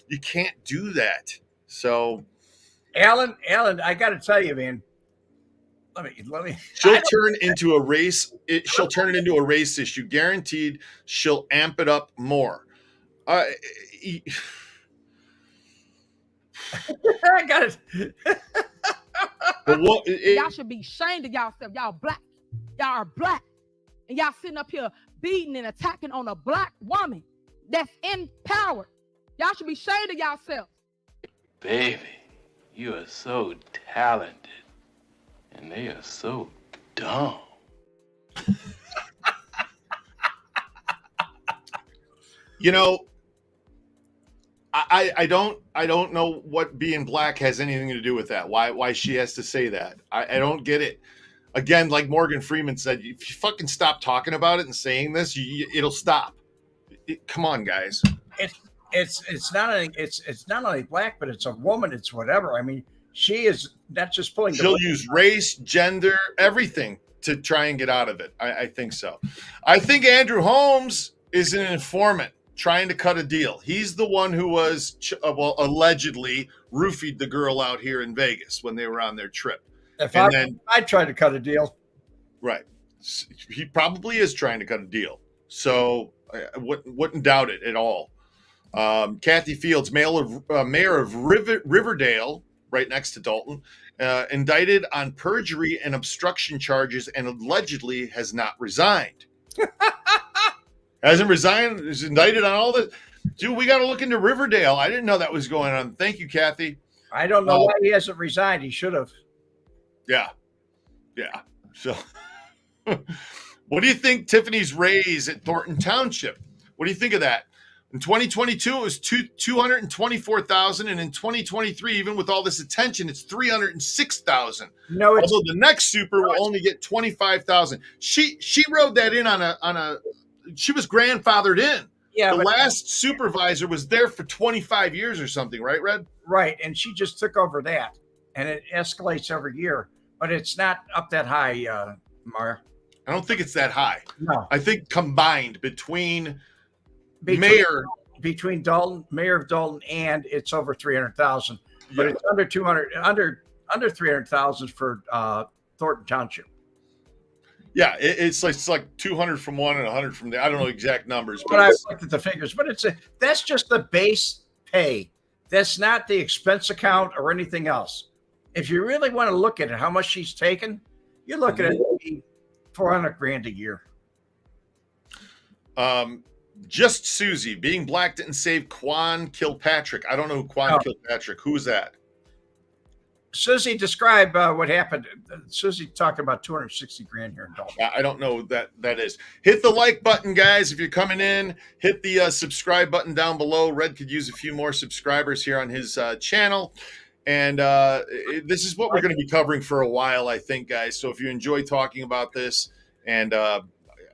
You can't do that. So Alan, I got to tell you, man. Let me. She'll turn into a race. She'll turn it into a race issue. Guaranteed. She'll amp it up more. I got it. But y'all should be ashamed of yourself. Y'all black. Y'all are black, and y'all sitting up here beating and attacking on a black woman that's in power. Y'all should be ashamed of yourself. Baby, you are so talented. And they are so dumb. I don't know what being black has anything to do with that. Why she has to say that. I don't get it. Again, like Morgan Freeman said, if you fucking stop talking about it and saying this, it'll stop. Come on, guys. It's not only black, but it's a woman. It's whatever. I mean, she is not just pulling. She'll use race, gender, everything to try and get out of it. I think so. I think Andrew Holmes is an informant trying to cut a deal. He's the one who was allegedly roofied the girl out here in Vegas when they were on their trip. I'd try to cut a deal. Right. He probably is trying to cut a deal. So I wouldn't doubt it at all. Kathy Fields, mayor of Riverdale, right next to Dalton, indicted on perjury and obstruction charges and allegedly has not resigned. Hasn't resigned, is indicted on all this. Dude, we got to look into Riverdale. I didn't know that was going on. Thank you, Kathy. I don't know why he hasn't resigned. He should have. Yeah. So what do you think Tiffany's raise at Thornton Township? What do you think of that? In 2022, it was 224,000, and in 2023, even with all this attention, it's 306,000. No, although the next super will only get 25,000. She rode that in on a. She was grandfathered in. Yeah, the last supervisor was there for 25 years or something, right, Red? Right, and she just took over that, and it escalates every year, but it's not up that high, Mara. I don't think it's that high. No, I think combined between Mayor of Dalton, and it's over 300,000, but it's under 300,000 for Thornton Township. Yeah, it's like 200 from one and 100 from the. I don't know exact numbers, but I've looked at the figures. But that's just the base pay. That's not the expense account or anything else. If you really want to look at it, how much she's taken, you're looking at maybe $400,000 a year. Just Susie. Being black didn't save Quan Kilpatrick. I don't know who Quan Kilpatrick. Who's that? Susie, describe what happened. Susie talked about $260,000 here in Dalton. I don't know what that is. Hit the like button, guys. If you're coming in, hit the subscribe button down below. Red could use a few more subscribers here on his channel. And this is what we're going to be covering for a while, I think, guys. So if you enjoy talking about this and,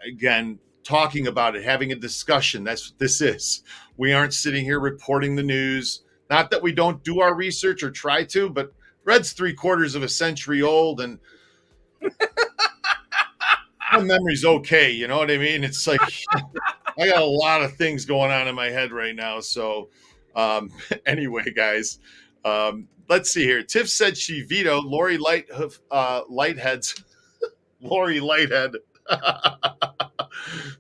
again, talking about it, having a discussion, that's what this is. We aren't sitting here reporting the news. Not that we don't do our research or try to, but Red's 3/4 of a century old, and my memory's okay. You know what I mean? It's like I got a lot of things going on in my head right now. So anyway, guys, let's see here. Tiff said she vetoed Lori Lighthead's Lori Lighthead.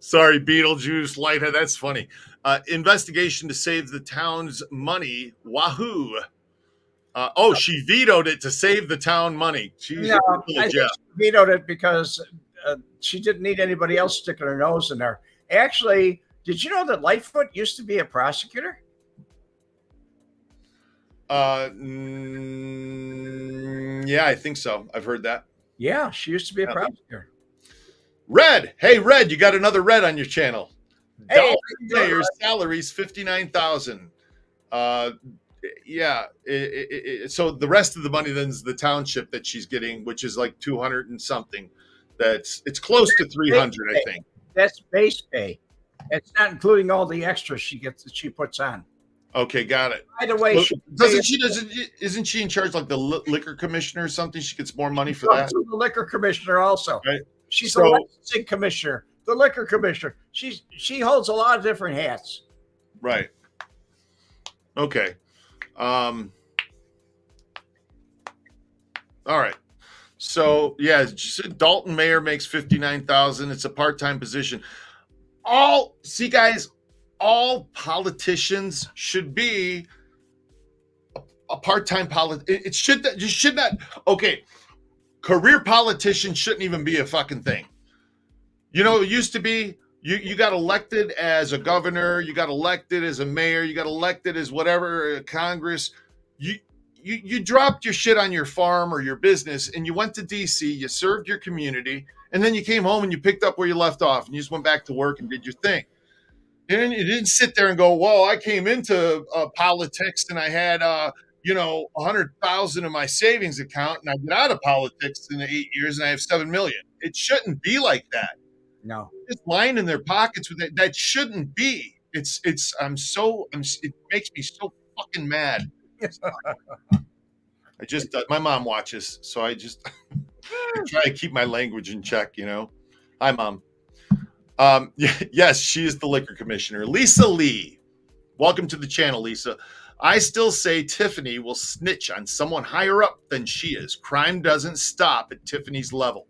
Sorry, Beetlejuice Lighthead. That's funny. Investigation to save the town's money. Wahoo. She vetoed it to save the town money. No, I think she vetoed it because she didn't need anybody else sticking her nose in there. Actually, did you know that Lightfoot used to be a prosecutor? Yeah, I think so. I've heard that. Yeah, she used to be a prosecutor. Red. Hey, Red, you got another Red on your channel. Hey, Mayor's salary's $59,000. Yeah. So the rest of the money then is the township that she's getting, which is like 200 and something. It's close to 300, I think. That's base pay. It's not including all the extras she gets that she puts on. Okay, got it. By the way, isn't she in charge like the liquor commissioner or something? She gets more money for that. The liquor commissioner also. Right. She's the licensing commissioner, the liquor commissioner. She holds a lot of different hats. Right. Okay. All right. So yeah, Dalton mayor makes $59,000. It's a part-time position. Guys, all politicians should be a part-time It should not. Okay. Career politicians shouldn't even be a fucking thing. You know, it used to be you got elected as a governor, you got elected as a mayor, you got elected as whatever, Congress. You dropped your shit on your farm or your business and you went to DC, you served your community, and then you came home and you picked up where you left off and you just went back to work and did your thing. And you didn't sit there and go, well, I came into politics and I had 100,000 in my savings account, and I get out of politics in 8 years and I have 7 million. It shouldn't be like that. No, just lying in their pockets with it. That shouldn't be. It makes me so fucking mad. I just my mom watches, so I just I try to keep my language in check. You know, hi mom. Yes, she is the liquor commissioner, Lisa Lee. Welcome to the channel, Lisa. I still say Tiffany will snitch on someone higher up than she is. Crime doesn't stop at Tiffany's level.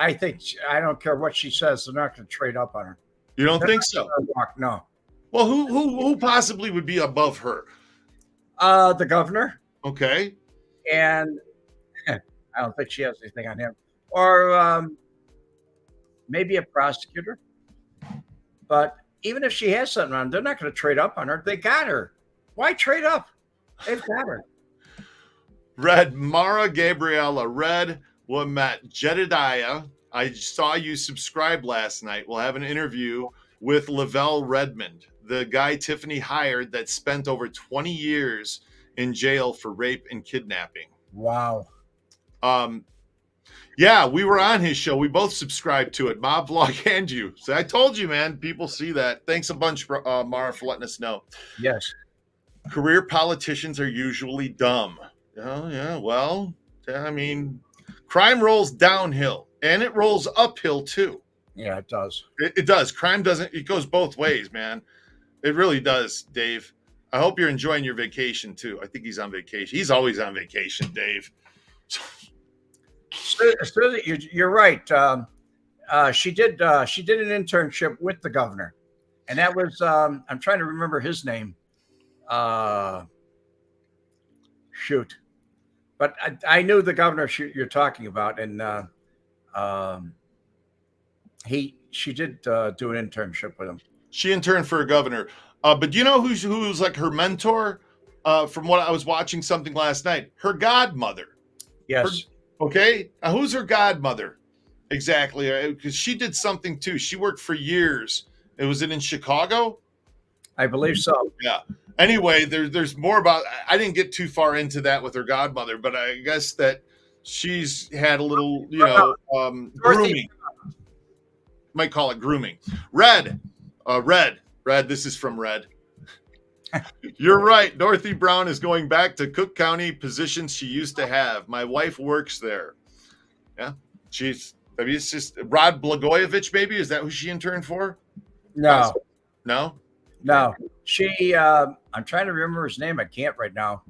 I don't care what she says. They're not going to trade up on her. You don't think so? No. Well, who possibly would be above her? The governor. Okay. And I don't think she has anything on him. Or maybe a prosecutor. But even if she has something on, they're not going to trade up on her. They got her. Why trade up? They've got her. Red, Mara Gabriella, Red, Wemette, Jedediah. I saw you subscribe last night. We'll have an interview with Lavelle Redmond, the guy Tiffany hired that spent over 20 years in jail for rape and kidnapping. Wow. Yeah, we were on his show. We both subscribed to it, Mob Vlog and you. So I told you, man, people see that. Thanks a bunch, Mara, for letting us know. Yes. Career politicians are usually dumb. Oh, yeah, well, I mean, crime rolls downhill, and it rolls uphill, too. Yeah, it does. It does. Crime doesn't, it goes both ways, man. It really does, Dave. I hope you're enjoying your vacation, too. I think he's on vacation. He's always on vacation, Dave. Susie, you're right. She did an internship with the governor, and that was I'm trying to remember his name. Shoot, but I knew the governor you're talking about, and she did do an internship with him. She interned for a governor, but you know who's like her mentor? From what I was watching something last night, her godmother. Yes. Okay, who's her godmother? Exactly, because she did something too. She worked for years. Was it in Chicago? I believe so. Yeah. Anyway, there's more about. I didn't get too far into that with her godmother, but I guess that she's had a little, grooming. Might call it grooming. Red. This is from Red. You're right. Dorothy Brown is going back to Cook County positions she used to have. My wife works there. Yeah. It's just Rod Blagojevich, maybe? Is that who she interned for? No. No? She, I'm trying to remember his name. I can't right now.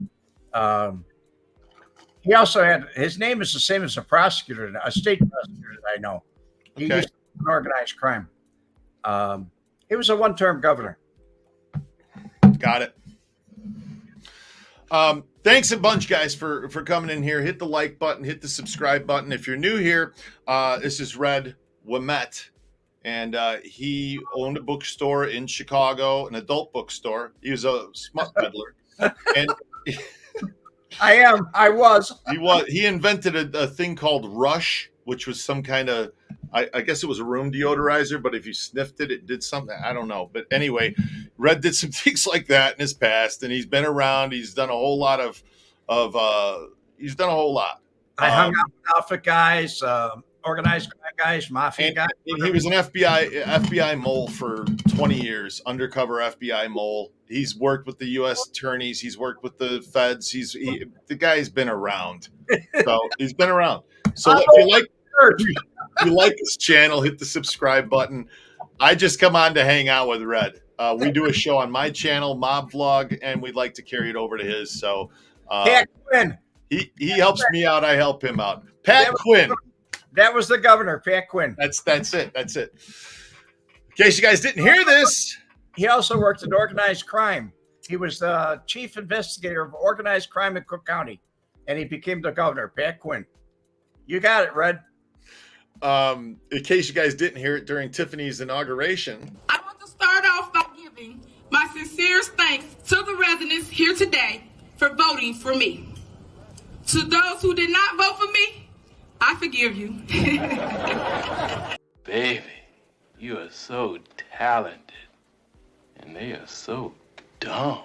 He also had, his name is the same as a prosecutor, a state prosecutor that I know. He used to organize crime. He was a one-term governor. Got it. Thanks a bunch, guys, for coming in here. Hit the like button, hit the subscribe button. If you're new here, this is Red Wemette, and he owned a bookstore in Chicago, an adult bookstore. He was a smut peddler, and I was. He invented a thing called Rush, which was some kind of, I guess it was a room deodorizer, but if you sniffed it, it did something. I don't know. But anyway, Red did some things like that in his past, and he's been around. He's done a whole lot he's done a whole lot. I hung out with outfit guys, organized crime guys, mafia guys. And he was an FBI mole for 20 years, undercover FBI mole. He's worked with the U.S. attorneys. He's worked with the feds. The guy's been around. So he's been around. So if you like this channel, hit the subscribe button. I just come on to hang out with Red. We do a show on my channel, Mob Vlog, and we'd like to carry it over to his. So Pat Quinn. He helps me out. I help him out. Pat Quinn. That was the governor, Pat Quinn. That's it. In case you guys didn't hear this. He also worked in organized crime. He was the chief investigator of organized crime in Cook County, and he became the governor, Pat Quinn. You got it, Red. In case you guys didn't hear it during Tiffany's inauguration. I want to start off by giving my sincerest thanks to the residents here today for voting for me. To those who did not vote for me, I forgive you. Baby, you are so talented, and they are so dumb.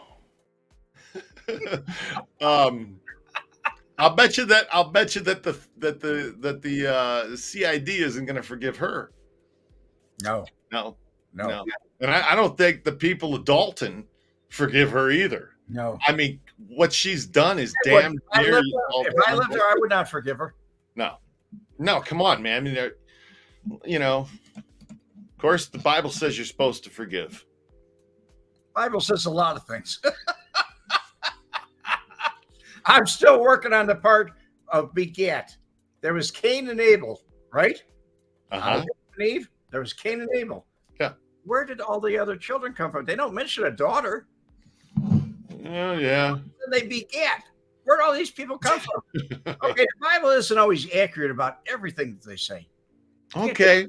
I'll bet you that the CID isn't going to forgive her. No. And I don't think the people of Dalton forgive her either. No. I mean, what she's done is damn near. If I lived there, I would not forgive her. No, come on, man. I mean, of course, the Bible says you're supposed to forgive. Bible says a lot of things. I'm still working on the part of begat. There was Cain and Abel, right? Uh-huh. And Eve. There was Cain and Abel. Yeah. Where did all the other children come from? They don't mention a daughter. Oh, yeah. They begat. Where'd all these people come from? Okay, the Bible isn't always accurate about everything that they say. Okay.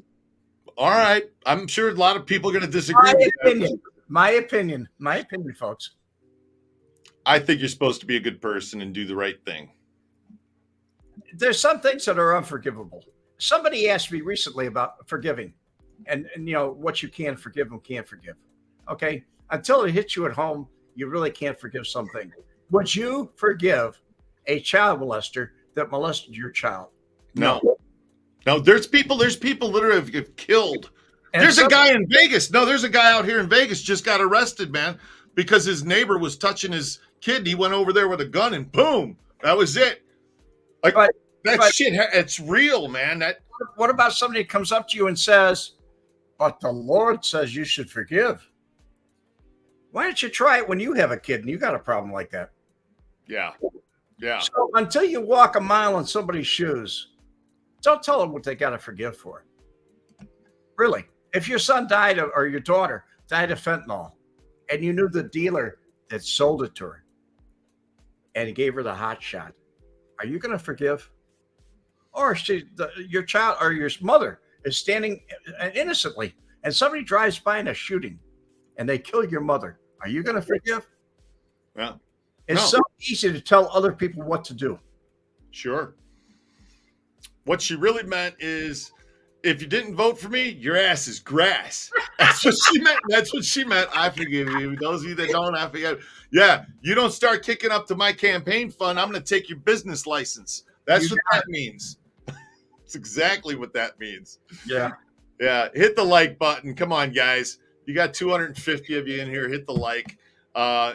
All right. I'm sure a lot of people are going to disagree with that. My opinion, folks. I think you're supposed to be a good person and do the right thing. There's some things that are unforgivable. Somebody asked me recently about forgiving. and what you can forgive and can't forgive. Okay, until it hits you at home, you really can't forgive something. Would you forgive a child molester that molested your child? No. There's people literally have killed. There's a guy in Vegas. No, there's a guy out here in Vegas just got arrested, man, because his neighbor was touching his kid. And he went over there with a gun and boom, that was it. Like shit, it's real, man. What about somebody that comes up to you and says, "But the Lord says you should forgive"? Why don't you try it when you have a kid and you got a problem like that? Yeah. So until you walk a mile in somebody's shoes, don't tell them what they got to forgive for. Really. If your son died or your daughter died of fentanyl and you knew the dealer that sold it to her and he gave her the hot shot, are you going to forgive? Or your child or your mother is standing innocently and somebody drives by in a shooting and they kill your mother. Are you going to forgive? Well, it's so easy to tell other people what to do. Sure. What she really meant is, if you didn't vote for me, your ass is grass. That's what she meant. That's what she meant. I forgive you. Those of you that don't, I forgive. Yeah, you don't start kicking up to my campaign fund, I'm going to take your business license. That's what that means. That's exactly what that means. Yeah. Yeah. Hit the like button. Come on, guys. You got 250 of you in here. Hit the like.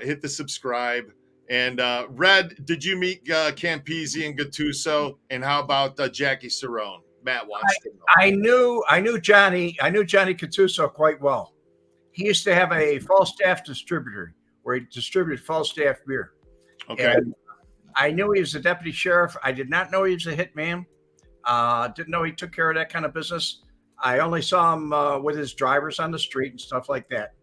Hit the subscribe. And Red, did you meet Campisi and Gattuso? And how about Jackie Cerrone? Matt wants to know. I knew Johnny Gattuso quite well. He used to have a Falstaff distributor where he distributed Falstaff beer. Okay. And I knew he was a deputy sheriff. I did not know he was a hitman. Didn't know he took care of that kind of business. I only saw him with his drivers on the street and stuff like that.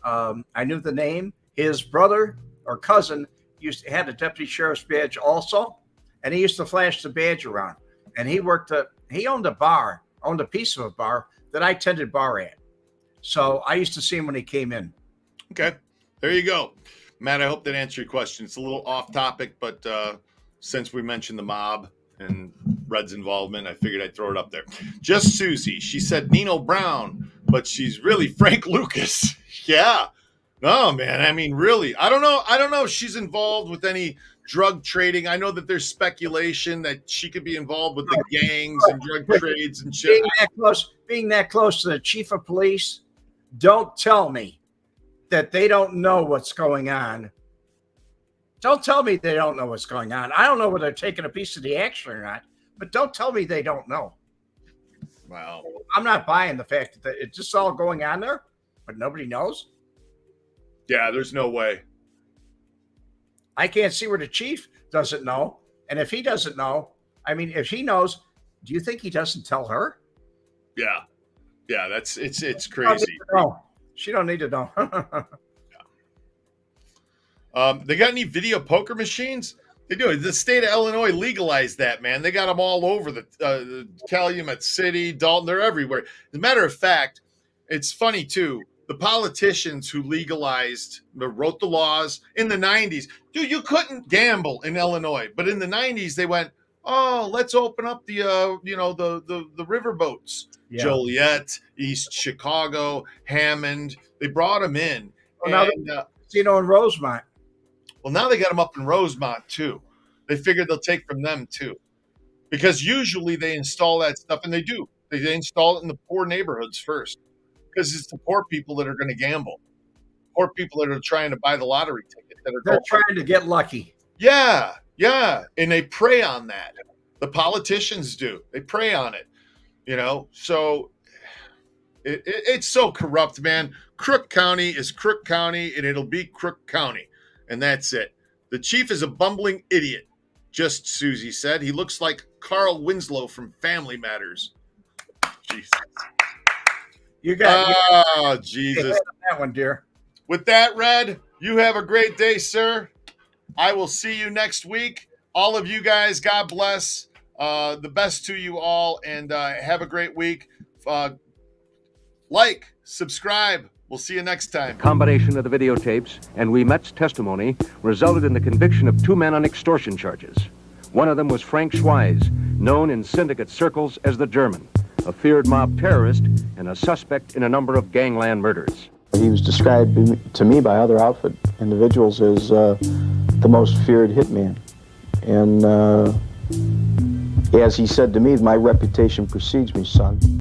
I knew the name. His brother or cousin had a deputy sheriff's badge also, and he used to flash the badge around. And he owned a piece of a bar that I tended bar at. So I used to see him when he came in. Okay, there you go. Matt, I hope that answered your question. It's a little off topic, but since we mentioned the mob and Red's involvement, I figured I'd throw it up there. Just Susie. She said Nino Brown, but she's really Frank Lucas. Yeah. No, man. I mean, really, I don't know if she's involved with any drug trading. I know that there's speculation that she could be involved with the gangs and drug trades and shit. Being that close to the chief of police, don't tell me that they don't know what's going on. Don't tell me they don't know what's going on. I don't know whether they're taking a piece of the action or not, but don't tell me they don't know. Wow. I'm not buying the fact that it's just all going on there, but nobody knows. Yeah, there's no way. I can't see where the chief doesn't know. And if he doesn't know, I mean, if he knows, do you think he doesn't tell her? Yeah. Yeah, it's crazy. She don't need to know. They got any video poker machines? They do. The state of Illinois legalized that, man. They got them all over the Calumet City, Dalton. They're everywhere. As a matter of fact, it's funny, too. The politicians who wrote the laws in the 90s, dude, you couldn't gamble in Illinois. But in the 90s, they went, oh, let's open up the riverboats. Yeah. Joliet, East Chicago, Hammond. They brought them in. Well, now in Rosemont. Well, now they got them up in Rosemont, too. They figured they'll take from them, too. Because usually they install that stuff, and they do. They install it in the poor neighborhoods first. Because it's the poor people that are going to gamble. Poor people that are trying to buy the lottery ticket. They're trying to get lucky. Yeah, yeah. And they prey on that. The politicians do. They prey on it. So it's so corrupt, man. Crook County is Crook County, and it'll be Crook County. And that's it. The chief is a bumbling idiot, just Susie said. He looks like Carl Winslow from Family Matters. Jesus. You got Jesus. That one, dear. With that, Red, you have a great day, sir. I will see you next week. All of you guys, God bless. The best to you all, and have a great week. Like, subscribe. We'll see you next time. A combination of the videotapes and Wemette's testimony resulted in the conviction of 2 men on extortion charges. One of them was Frank Schweiz, known in syndicate circles as the German. a feared mob terrorist, and a suspect in a number of gangland murders. He was described to me by other outfit individuals as the most feared hitman. And as he said to me, my reputation precedes me, son.